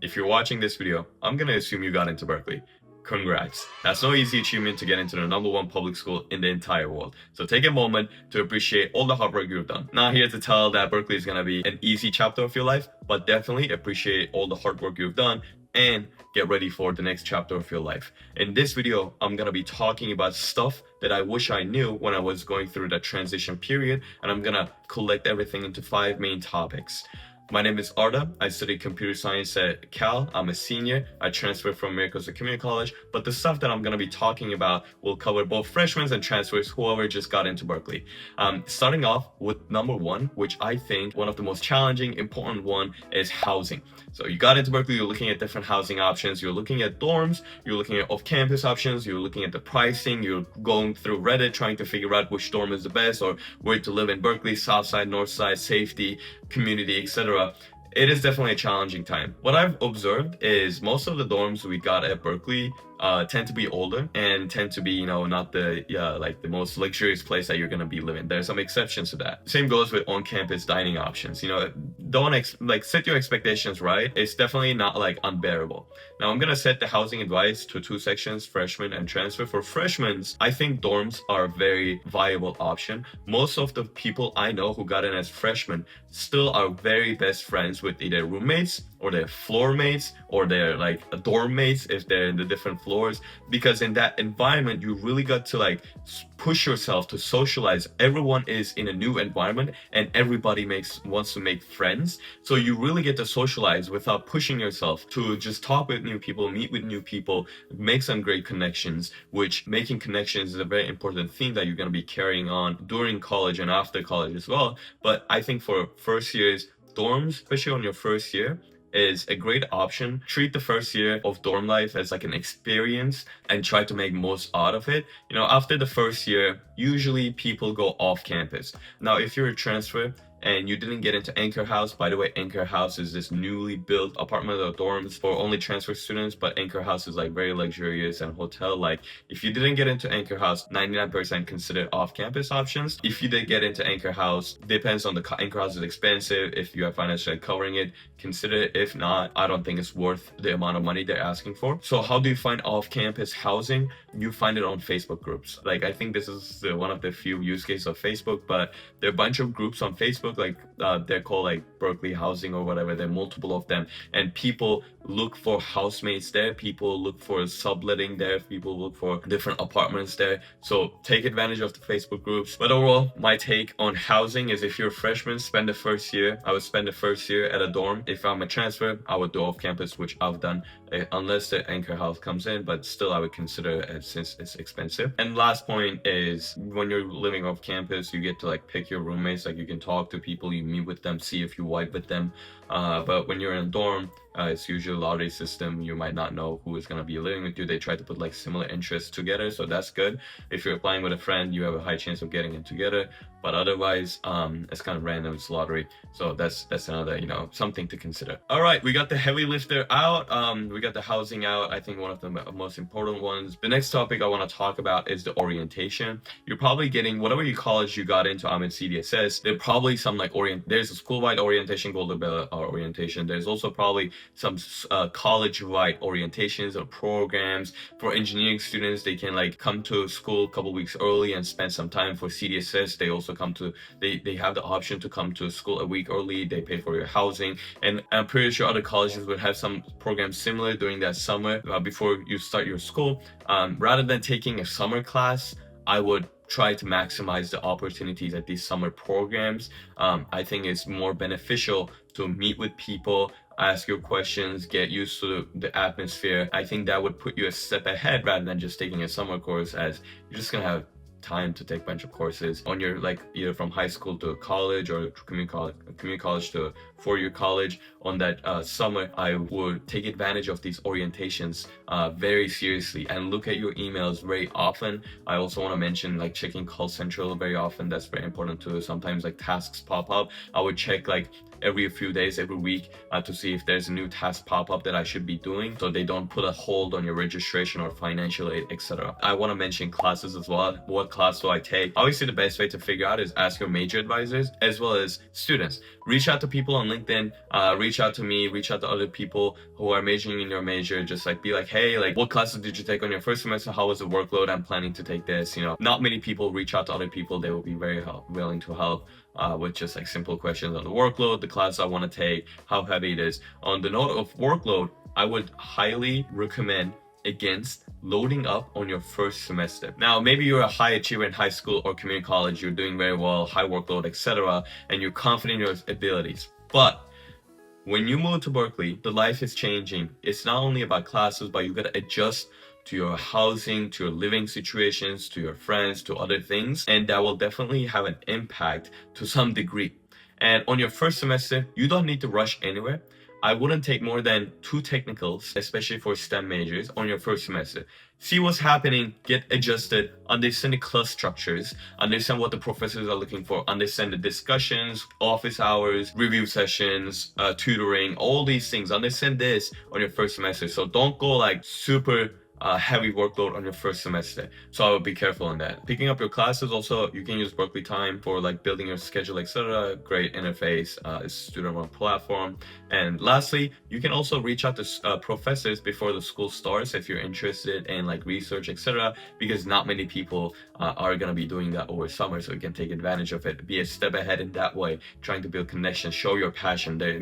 If you're watching this video, I'm gonna assume you got into Berkeley. Congrats. That's no easy achievement to get into the #1 public school in the entire world. So take a moment to appreciate all the hard work you've done. Not here to tell that Berkeley is gonna be an easy chapter of your life, but definitely appreciate all the hard work you've done and get ready for the next chapter of your life. In this video, I'm gonna be talking about stuff that I wish I knew when I was going through that transition period, and I'm gonna collect everything into 5 main topics. My name is Arda. I study computer science at Cal. I'm a senior. I transferred from Americas to community college, but the stuff that I'm going to be talking about will cover both freshmen and transfers, whoever just got into Berkeley. Starting off with number 1, which I think one of the most challenging, important one is housing. So you got into Berkeley, you're looking at different housing options. You're looking at dorms, you're looking at off-campus options, you're looking at the pricing, you're going through Reddit trying to figure out which dorm is the best or where to live in Berkeley, south side, north side, safety, community, etc. It is definitely a challenging time. What I've observed is most of the dorms we got at Berkeley tend to be older and tend to be, not the the most luxurious place that you're gonna be living. There's some exceptions to that. Same goes with on-campus dining options. Don't set your expectations right. It's definitely not unbearable. Now I'm gonna set the housing advice to 2 sections: freshman and transfer. For freshmen, I think dorms are a very viable option. Most of the people I know who got in as freshmen still are very best friends with either roommates or their floor mates or their dorm mates if they're in the different floors, because in that environment you really got to push yourself to socialize. Everyone is in a new environment and everybody wants to make friends, so you really get to socialize without pushing yourself to just talk with new people, meet with new people, make some great connections, which making connections is a very important thing that you're going to be carrying on during college and after college as well. But I think for first years, dorms, especially on your first year, is a great option. Treat the first year of dorm life as an experience and try to make most out of it. After the first year, usually people go off campus. Now, if you're a transfer and you didn't get into Anchor House, by the way, Anchor House is this newly built apartment or dorms for only transfer students, but Anchor House is very luxurious and hotel-like. If you didn't get into Anchor House, 99% consider off-campus options. If you did get into Anchor House, depends on Anchor House is expensive. If you have financially covering it, consider it. If not, I don't think it's worth the amount of money they're asking for. So how do you find off-campus housing? You find it on Facebook groups. I think this is one of the few use cases of Facebook, but there are a bunch of groups on Facebook, they're called Berkeley Housing or whatever. There are multiple of them, and people look for housemates there, people look for subletting there, people look for different apartments there. So take advantage of the Facebook groups. But overall, my take on housing is, if you're a freshman, spend the first year. I would spend the first year at a dorm. If I'm a transfer, I would do off campus, which I've done, unless the Anchor House comes in, but still I would consider it since it's expensive. And last point is, when you're living off campus, you get to pick your roommates. You can talk to people, you meet with them, see if you vibe with them. But when you're in a dorm, it's usually a lottery system. You might not know who is going to be living with you. They try to put similar interests together, so that's good. If you're applying with a friend, you have a high chance of getting in together, but otherwise it's kind of random. It's lottery. So that's another something to consider. All right, we got the heavy lifter out. We got the housing out. I think one of the most important ones. The next topic I want to talk about is the orientation. You're probably getting whatever college you got into. I'm in CDSS. There's probably some there's a school-wide orientation called the orientation. There's also probably some college-wide orientations or programs. For engineering students, they can come to school a couple weeks early and spend some time. For CDSS, they also they have the option to come to school a week early. They pay for your housing, and I'm pretty sure other colleges would have some programs similar during that summer before you start your school. Rather than taking a summer class, I would try to maximize the opportunities at these summer programs. I think it's more beneficial to meet with people, ask your questions, get used to the atmosphere. I think that would put you a step ahead rather than just taking a summer course, as you're just gonna have time to take a bunch of courses on your either from high school to college or community college to 4-year college. On that summer, I would take advantage of these orientations very seriously and look at your emails very often. I also want to mention checking Call Central very often. That's very important too. Sometimes tasks pop up. I would check every few days, every week, to see if there's a new task pop up that I should be doing, so they don't put a hold on your registration or financial aid, etc. I want to mention classes as well. What class do I take? Obviously, the best way to figure out is ask your major advisors as well as students. Reach out to people on LinkedIn, reach out to me, reach out to other people who are majoring in your major. Just like be like, hey, like what classes did you take on your first semester? How was the workload? I'm planning to take this. Not many people reach out to other people. They will be very willing to help with just like simple questions on the workload, the class I want to take, how heavy it is. On the note of workload, I would highly recommend against loading up on your first semester. Now, maybe you're a high achiever in high school or community college, you're doing very well, high workload, etc., and you're confident in your abilities. But when you move to Berkeley, the life is changing. It's not only about classes, but you gotta adjust to your housing, to your living situations, to your friends, to other things, and that will definitely have an impact to some degree. And on your first semester, you don't need to rush anywhere. I wouldn't take more than 2 technicals, especially for STEM majors, on your first semester. See what's happening, get adjusted, understand the class structures, understand what the professors are looking for, understand the discussions, office hours, review sessions, tutoring, all these things. Understand this on your first semester. So don't go like super heavy workload on your first semester. So I would be careful on that. Picking up your classes also, you can use Berkeley Time for like building your schedule, etc. Great interface, it's a student-run platform. And lastly, you can also reach out to professors before the school starts if you're interested in like research, etc. Because not many people are gonna be doing that over summer, so you can take advantage of it. Be a step ahead in that way, trying to build connections, show your passion there.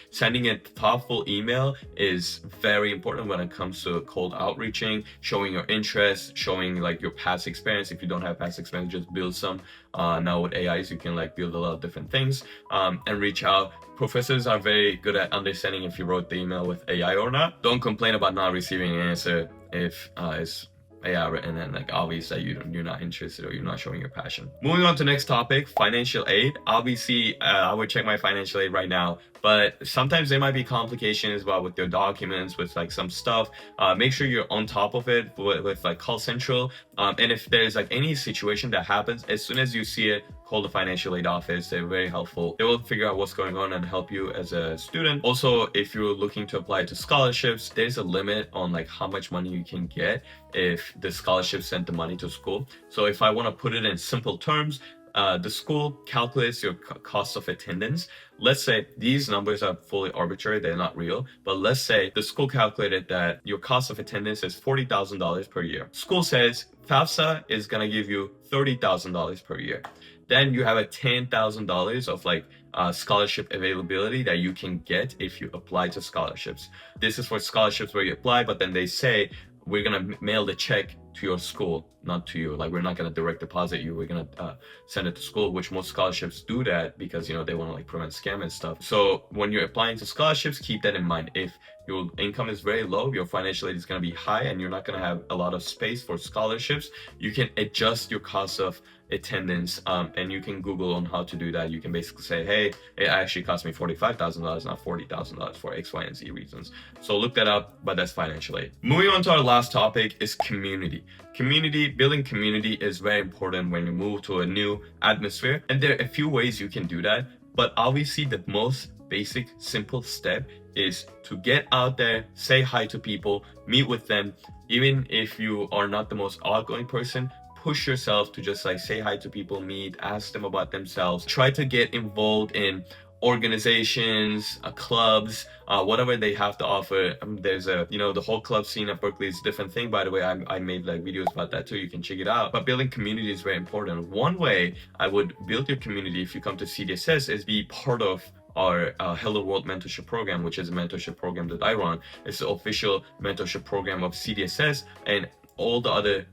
Sending a thoughtful email is very important when it comes to cold outreaching, showing your interest, showing like your past experience. If you don't have past experience, just build some. Now with AIs, you can like build a lot of different things and reach out. Professors are very good at understanding if you wrote the email with AI or not. Don't complain about not receiving an answer if it's AI written and like obvious that you're not interested or you're not showing your passion. Moving on to next topic, financial aid. Obviously, I would check my financial aid right now, but sometimes there might be complications with your documents, with like some stuff. Make sure you're on top of it with like Call Central. And if there's like any situation that happens, as soon as you see it, call the financial aid office. They're very helpful. They will figure out what's going on and help you as a student. Also, if you're looking to apply to scholarships, there's a limit on like how much money you can get if the scholarship sent the money to school. So if I want to put it in simple terms, the school calculates your cost of attendance. Let's say these numbers are fully arbitrary, they're not real, but let's say the school calculated that your cost of attendance is $40,000 per year. School says FAFSA is gonna give you $30,000 per year. Then you have a $10,000 of like scholarship availability that you can get if you apply to scholarships. This is for scholarships where you apply, but then they say, we're gonna mail the check to your school, not to you. Like, we're not gonna direct deposit you. We're gonna send it to school, which most scholarships do that because they want to like prevent scam and stuff. So when you're applying to scholarships, keep that in mind. If your income is very low, your financial aid is gonna be high, and you're not gonna have a lot of space for scholarships, you can adjust your cost of attendance, and you can Google on how to do that. You can basically say, hey, it actually cost me $45,000, not $40,000 for X, Y, and Z reasons. So look that up, but that's financial aid. Moving on to our last topic is community. Building community is very important when you move to a new atmosphere, and there are a few ways you can do that, but obviously the most basic, simple step is to get out there, say hi to people, meet with them. Even if you are not the most outgoing person, push yourself to just like say hi to people, meet, ask them about themselves. Try to get involved in organizations, clubs, whatever they have to offer. There's the whole club scene at Berkeley is a different thing, by the way. I made like videos about that too, you can check it out. But building community is very important. One way I would build your community if you come to CDSS is be part of our Hello World mentorship program, which is a mentorship program that I run. It's the official mentorship program of CDSS, and all the other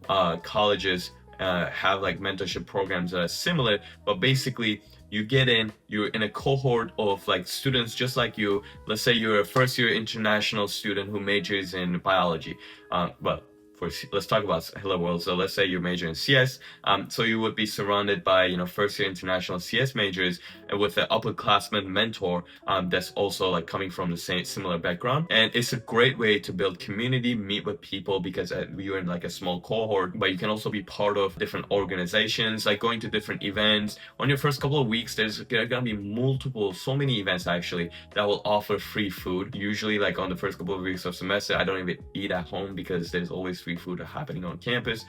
colleges have like mentorship programs that are similar, but basically you get in, you're in a cohort of like students just like you. Let's say you're a first year international student who majors in biology. Let's talk about Hello World. So let's say you major in CS. So you would be surrounded by first year international CS majors and with an upperclassman mentor that's also like coming from the same similar background. And it's a great way to build community, meet with people, because you're in like a small cohort, but you can also be part of different organizations, like going to different events. On your first couple of weeks, there are gonna be so many events actually that will offer free food. Usually like on the first couple of weeks of semester, I don't even eat at home because there's always free food are happening on campus.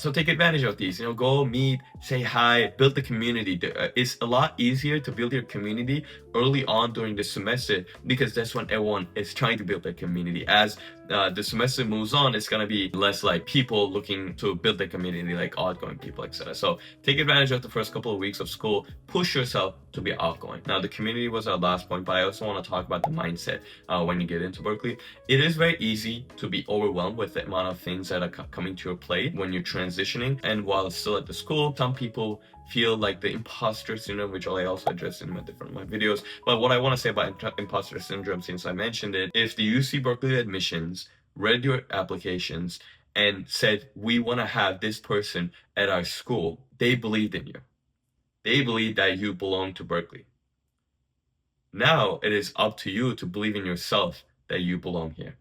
So take advantage of these. Go meet, say hi, build the community. It's a lot easier to build your community early on during the semester, because that's when everyone is trying to build their community. As the semester moves on, it's gonna be less like people looking to build their community, like outgoing people, etc. So take advantage of the first couple of weeks of school. Push yourself to be outgoing. Now, the community was our last point, but I also want to talk about the mindset when you get into Berkeley. It is very easy to be overwhelmed with the amount of things that are coming to your plate when you're transitioning. And while still at the school, some people feel like the imposter syndrome, which I also addressed in my videos. But what I want to say about imposter syndrome, since I mentioned it, if the UC Berkeley admissions read your applications and said, we want to have this person at our school, they believed in you. They believe that you belong to Berkeley. Now it is up to you to believe in yourself that you belong here.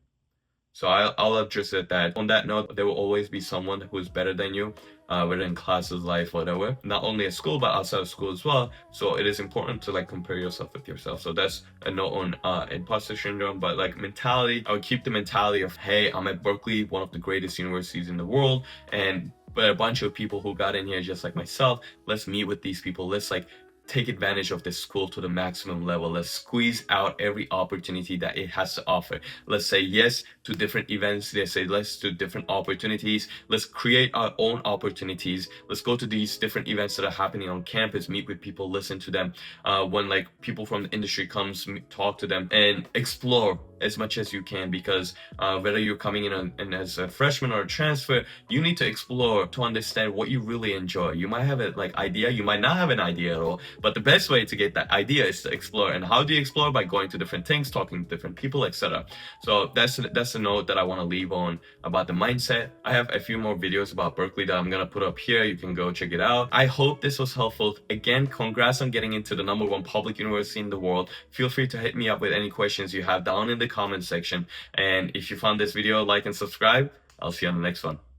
So I'll address it that on that note, there will always be someone who is better than you, whether in classes, life, whatever. Not only at school, but outside of school as well. So it is important to compare yourself with yourself. So that's a note on imposter syndrome. But mentality, I would keep the mentality of, hey, I'm at Berkeley, one of the greatest universities in the world, but a bunch of people who got in here just like myself. Let's meet with these people. Let's take advantage of this school to the maximum level. Let's squeeze out every opportunity that it has to offer. Let's say yes to different events. Let's say yes to different opportunities. Let's create our own opportunities. Let's go to these different events that are happening on campus, meet with people, listen to them. When people from the industry comes, talk to them, and explore as much as you can, because whether you're coming in as a freshman or a transfer, you need to explore to understand what you really enjoy. You might have an idea, you might not have an idea at all, but the best way to get that idea is to explore. And how do you explore? By going to different things, talking to different people, etc. So that's a note that I want to leave on about the mindset. I have a few more videos about Berkeley that I'm gonna put up here. You can go check it out. I hope this was helpful. Again, congrats on getting into the #1 public university in the world. Feel free to hit me up with any questions you have down in the comment section. And if you found this video, like and subscribe. I'll see you on the next one.